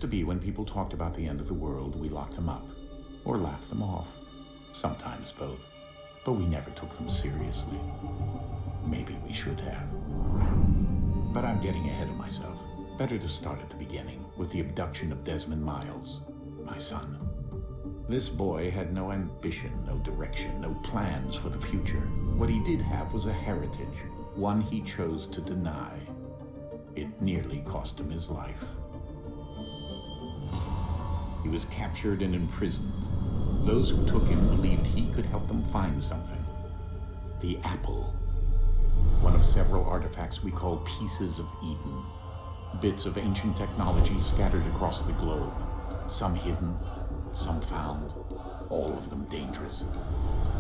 To be when people talked about the end of the world, we locked them up, or laughed them off. Sometimes both. But we never took them seriously. Maybe we should have. But I'm getting ahead of myself. Better to start at the beginning, with the abduction of Desmond Miles, my son. This boy had no ambition, no direction, no plans for the future. What he did have was a heritage, one he chose to deny. It nearly cost him his life. He was captured and imprisoned. Those who took him believed he could help them find something. The apple. One of several artifacts we call pieces of Eden. Bits of ancient technology scattered across the globe. Some hidden, some found, all of them dangerous.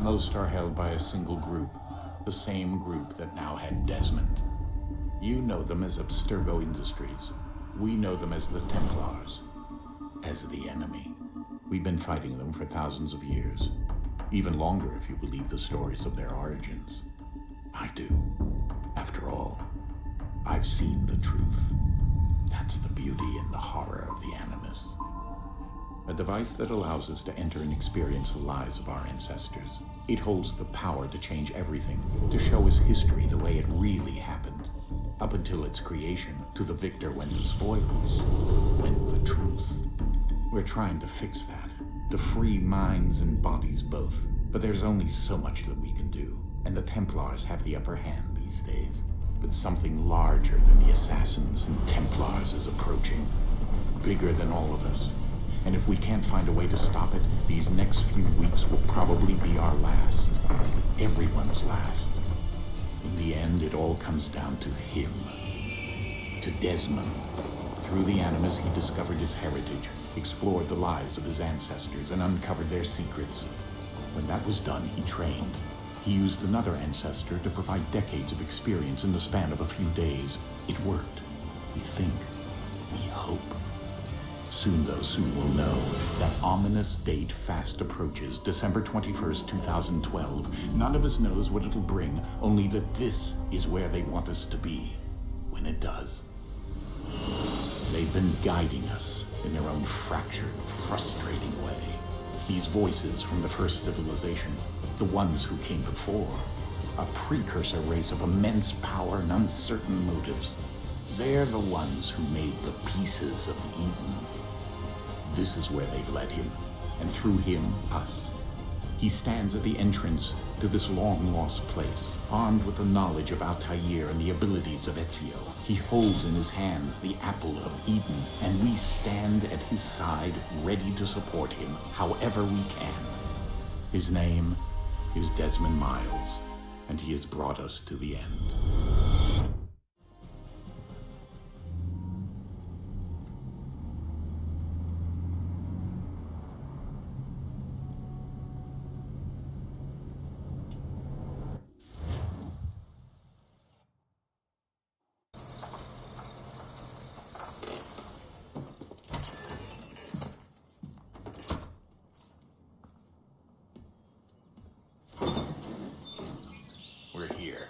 Most are held by a single group, the same group that now had Desmond. You know them as Abstergo Industries. We know them as the Templars. As the enemy. We've been fighting them for thousands of years. Even longer if you believe the stories of their origins. I do. After all, I've seen the truth. That's the beauty and the horror of the Animus. A device that allows us to enter and experience the lives of our ancestors. It holds the power to change everything, to show us history the way it really happened. Up until its creation, to the victor went the spoils, went the truth. We're trying to fix that, to free minds and bodies both. But there's only so much that we can do, and the Templars have the upper hand these days. But something larger than the Assassins and Templars is approaching. Bigger than all of us. And if we can't find a way to stop it, these next few weeks will probably be our last. Everyone's last. In the end, it all comes down to him. To Desmond. Through the Animus, he discovered his heritage, explored the lives of his ancestors, and uncovered their secrets. When that was done, he trained. He used another ancestor to provide decades of experience in the span of a few days. It worked. We think. We hope. Soon, though, soon we'll know. That ominous date fast approaches, December 21st, 2012. None of us knows what it'll bring, only that this is where they want us to be. When it does. They've been guiding us in their own fractured, frustrating way. These voices from the first civilization, the ones who came before, a precursor race of immense power and uncertain motives. They're the ones who made the pieces of Eden. This is where they've led him, and through him, us. He stands at the entrance to this long-lost place, armed with the knowledge of Altair and the abilities of Ezio. He holds in his hands the apple of Eden, and we stand at his side, ready to support him, however we can. His name is Desmond Miles, and he has brought us to the end. We're here.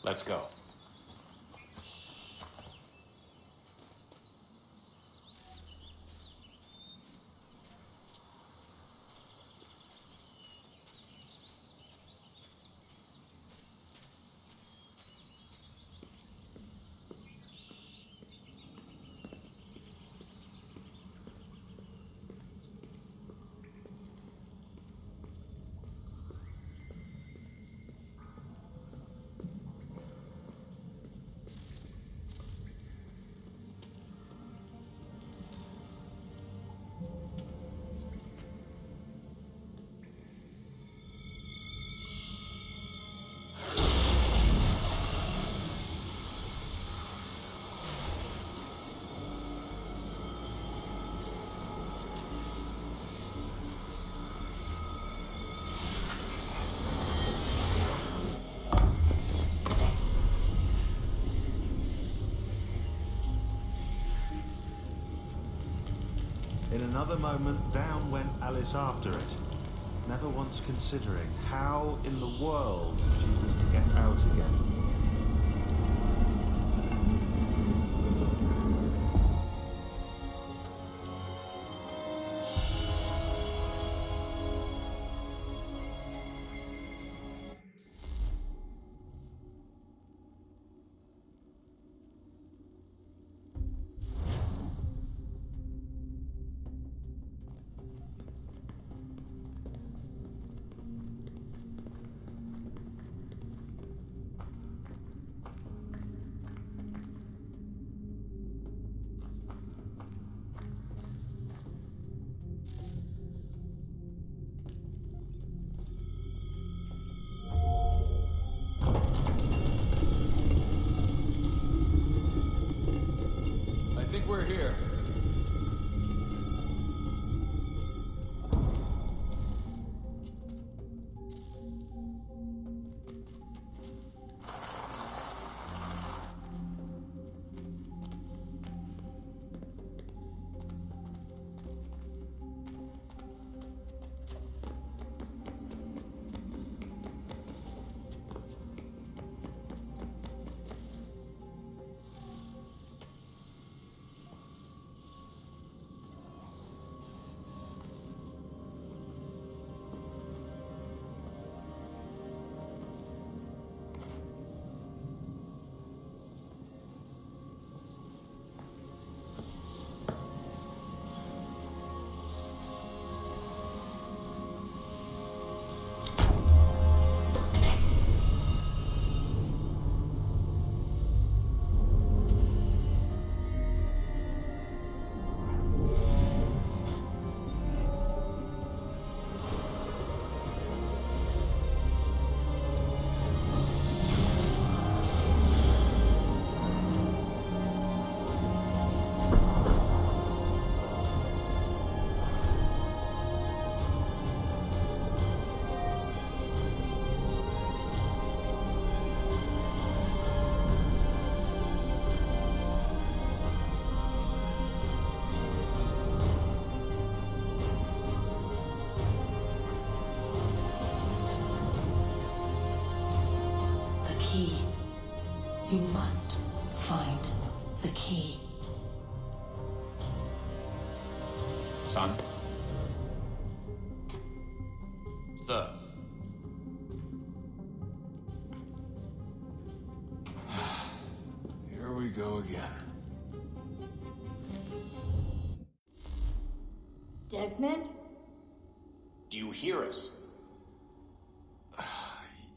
Let's go. In another moment, down went Alice after it, never once considering how in the world she was to get out again. We're here. You must find the key. Son? Sir. Here we go again. Desmond? Do you hear us?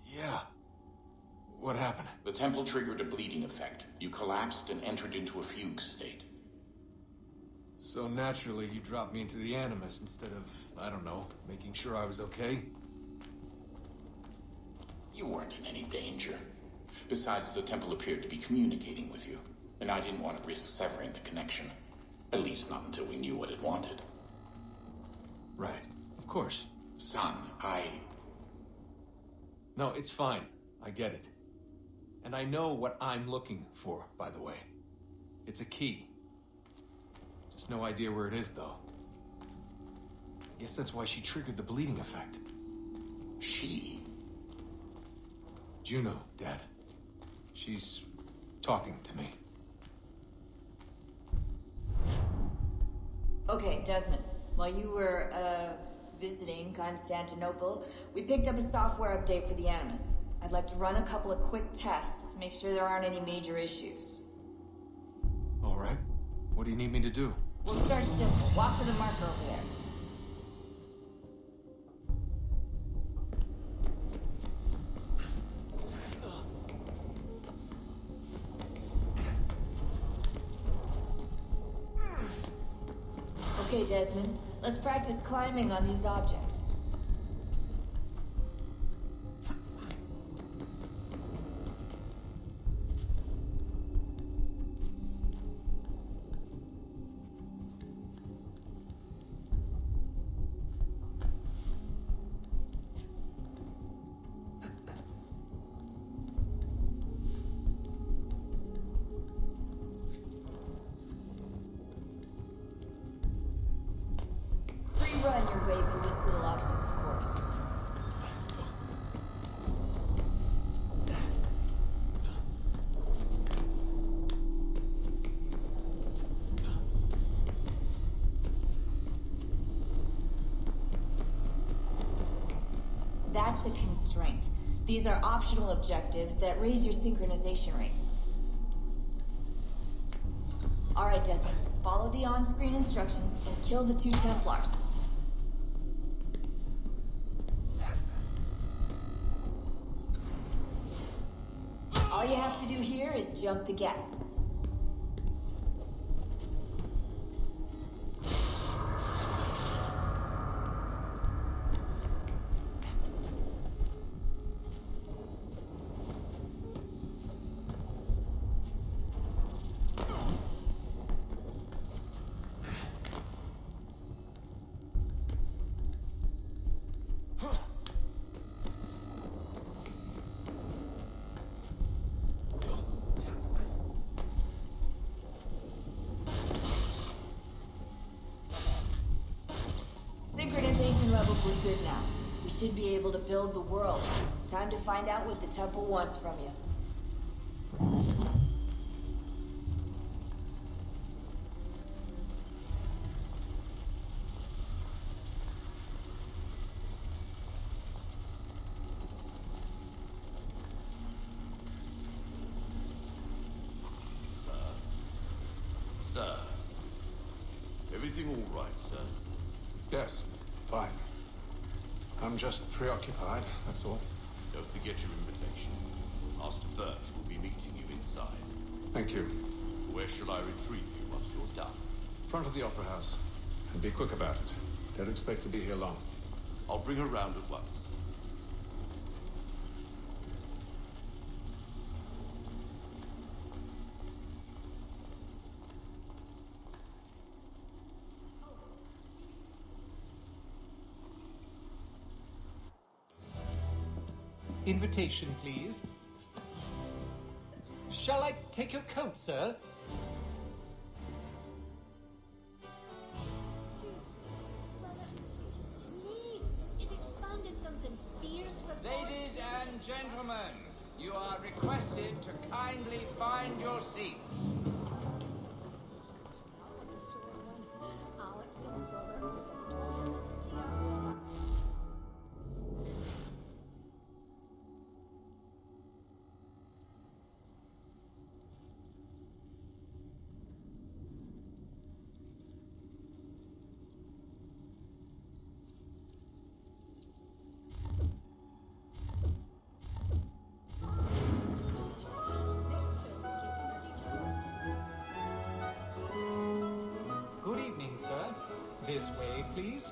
Yeah. What happened? The temple triggered a bleeding effect. You collapsed and entered into a fugue state. So naturally, you dropped me into the Animus instead of, I don't know, making sure I was okay? You weren't in any danger. Besides, the temple appeared to be communicating with you, and I didn't want to risk severing the connection. At least not until we knew what it wanted. Right. Of course. Son, No, it's fine. I get it. And I know what I'm looking for, by the way. It's a key. Just no idea where it is, though. I guess that's why she triggered the bleeding effect. She? Juno, Dad. She's talking to me. Okay, Desmond. While you were, visiting Constantinople, we picked up a software update for the Animus. I'd like to run a couple of quick tests, make sure there aren't any major issues. All right. What do you need me to do? We'll start simple. Walk to the marker over there. Okay, Desmond. Let's practice climbing on these objects. That's a constraint. These are optional objectives that raise your synchronization rate. Alright, Desmond. Follow the on-screen instructions and kill the 2 Templars. All you have to do here is jump the gap. Synchronization levels look good now. We should be able to build the world. Time to find out what the temple wants from you. Sir. Everything all right, sir? Yes, fine. I'm just preoccupied, that's all. Don't forget your invitation. Master Birch will be meeting you inside. Thank you. Where shall I retrieve you once you're done? Front of the Opera House. And be quick about it. Don't expect to be here long. I'll bring her round at once. Invitation, please. Shall I take your coat, sir? It expanded something fierce for Ladies and gentlemen, you are requested to kindly find your seats. Good evening, sir. This way, please.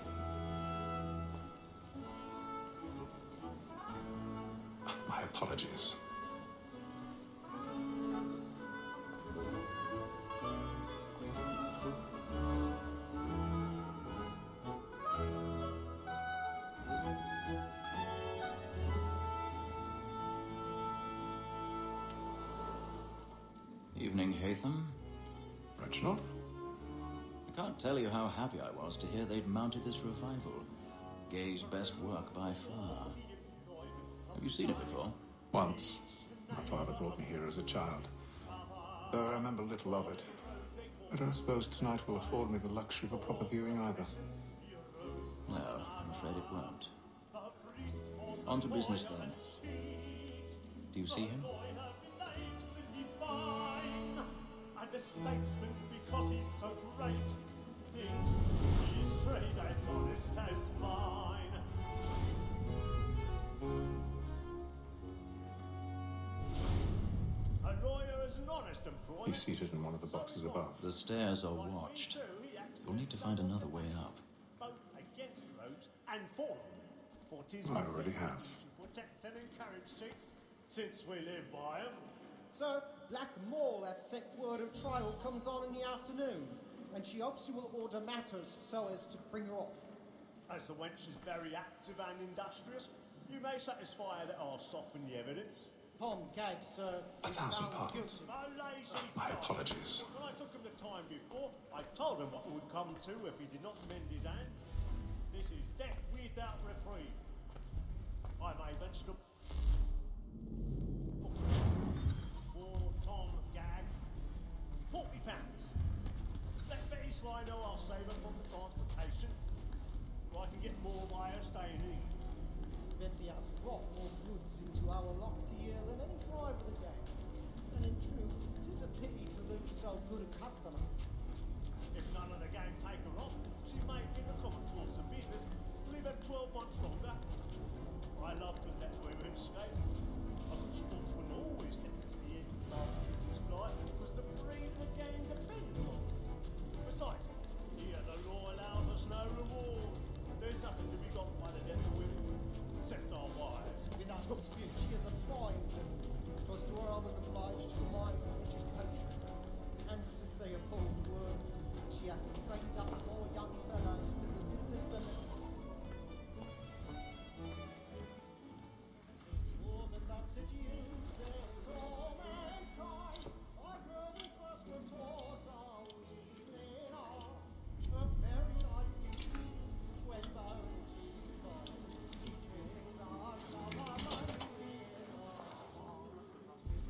My apologies. Evening, Haytham. Reginald? I can't tell you how happy I was to hear they'd mounted this revival. Gay's best work by far. Have you seen it before? Once. My father brought me here as a child. Though I remember little of it. I don't suppose tonight will afford me the luxury of a proper viewing either. No, I'm afraid it won't. On to business then. Do you see him? And the statesman, because he's so great, thinks his trade as honest as mine. A lawyer is an honest employer. He's seated in one of the boxes above. The stairs are watched. You'll need to find another way up. Both against roads and for them. For 'tis I already have. to protect and encourage streets, since we live by 'em. Sir, Black Mall at set word of trial comes on in the afternoon, and she hopes you will order matters so as to bring her off. As the wench is very active and industrious, you may satisfy her that I'll soften the evidence. Pom gag, sir. is 1,000 found pardons. guilty. My lazy My dog. apologies. When I took him the time before, I told him what it would come to if he did not mend his hand. This is death without reprieve. I may venture to... For Tom Gag, £40. Let Betty Sly know I'll save her from the transportation, or I can get more by her staying in. plenty have brought more goods into our locked year than any thrive of the game. And in truth, it is a pity to lose so good a customer. If none of the gang take her off, she may, in the common course of business, live at 12 months longer. I love to let women skate. A good sportsman always thinks the end of his life was the breed the game depends on. Besides, here the law allows us no reward. There's nothing to be got by the death of women, except our wives. Without dispute, she is a fine woman, because to her I was obliged to rely on education. And to say a bold word, she hath trained up more young fellows to the business than this woman that seduces all mankind. I heard it first were taught those evening arts. A very nice disease when those she's got. She tricks us of our money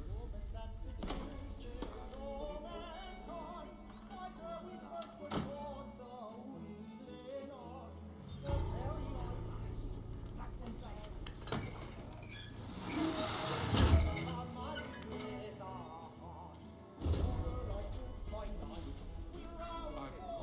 woman that seduces all mankind. I heard it first were taught those evening arts. A very nice disease when those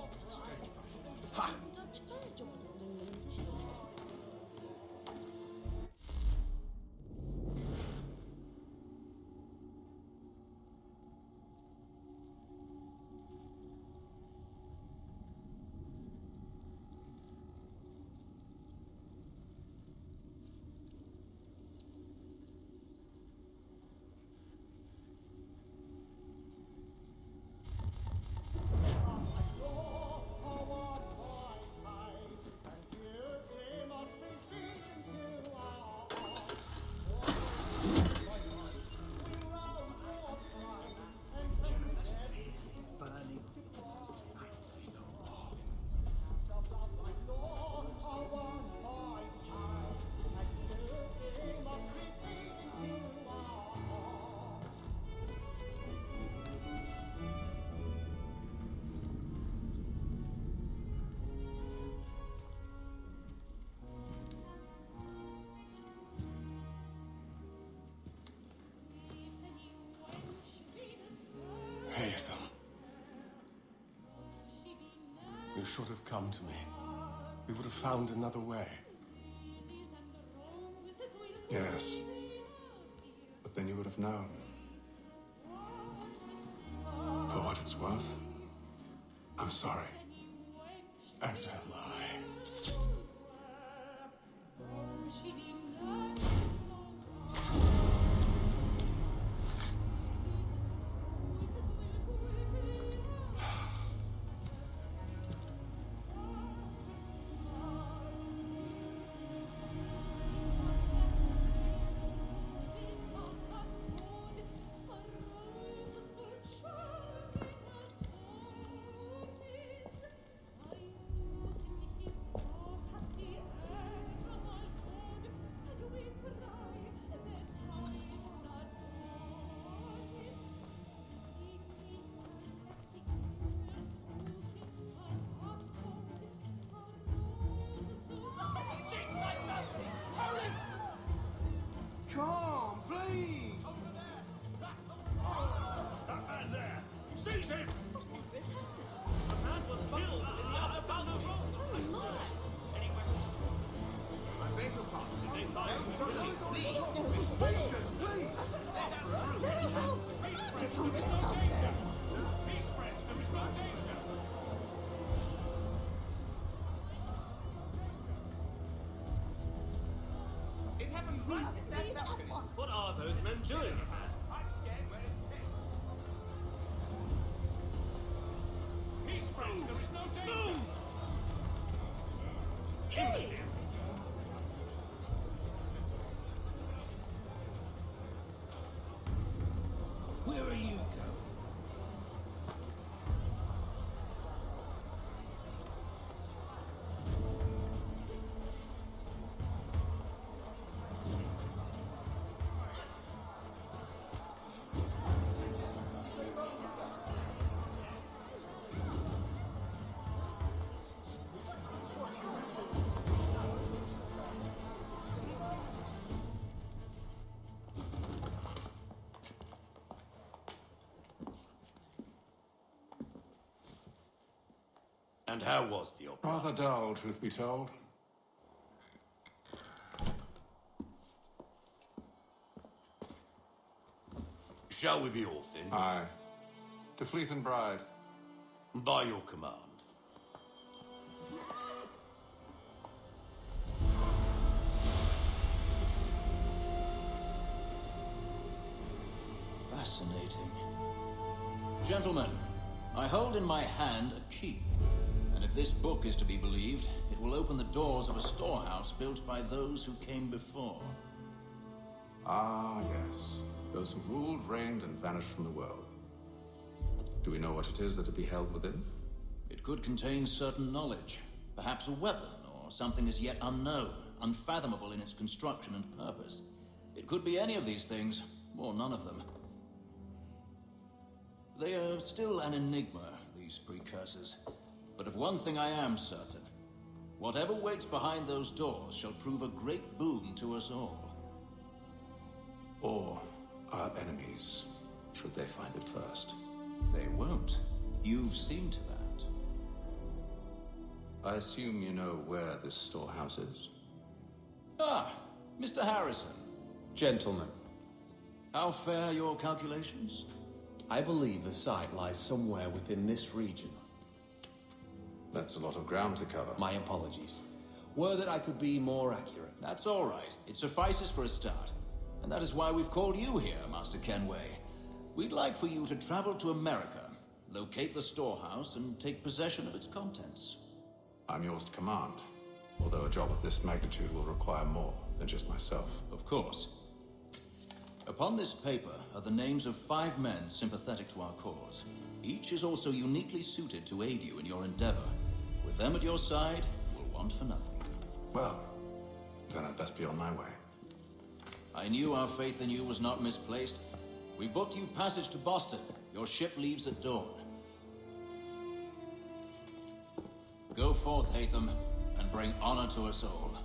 Haytham. You should have come to me. We would have found another way. Yes. But then you would have known. For what it's worth, I'm sorry. As am I. Come, please! That man there! Seize him! The man was killed in the upper balcony. I searched. Any weapons? I beg your pardon. Did they find Please, please? please! Let us through. Peace, friends, there is no danger. Peace, friends, there is no danger. It happened right in that balcony. What are those men doing? I'm scared where it's headed. Peace, friends, there is no danger. Hey! Where are you going? And how was the opera? Rather dull, truth be told. Shall we be off then? Aye. To Fleet and Bride. By your command. Fascinating. Gentlemen, I hold in my hand a key. And if this book is to be believed, it will open the doors of a storehouse built by those who came before. Ah, yes. Those who ruled, reigned, and vanished from the world. Do we know what it is that would be held within? It could contain certain knowledge. Perhaps a weapon, or something as yet unknown, unfathomable in its construction and purpose. It could be any of these things, or none of them. They are still an enigma, these precursors. But of one thing I am certain. Whatever waits behind those doors shall prove a great boon to us all. Or our enemies, should they find it first. They won't. You've seen to that. I assume you know where this storehouse is? Ah, Mr. Harrison. Gentlemen, How fare your calculations? I believe the site lies somewhere within this region. That's a lot of ground to cover. My apologies. Were that I could be more accurate. That's all right. It suffices for a start. And that is why we've called you here, Master Kenway. We'd like for you to travel to America, locate the storehouse, and take possession of its contents. I'm yours to command, although a job of this magnitude will require more than just myself. Of course. Upon this paper are the names of 5 men sympathetic to our cause. Each is also uniquely suited to aid you in your endeavor. With them at your side, you'll want for nothing. Well, then I'd best be on my way. I knew our faith in you was not misplaced. We've booked you passage to Boston. Your ship leaves at dawn. Go forth, Haytham, and bring honor to us all.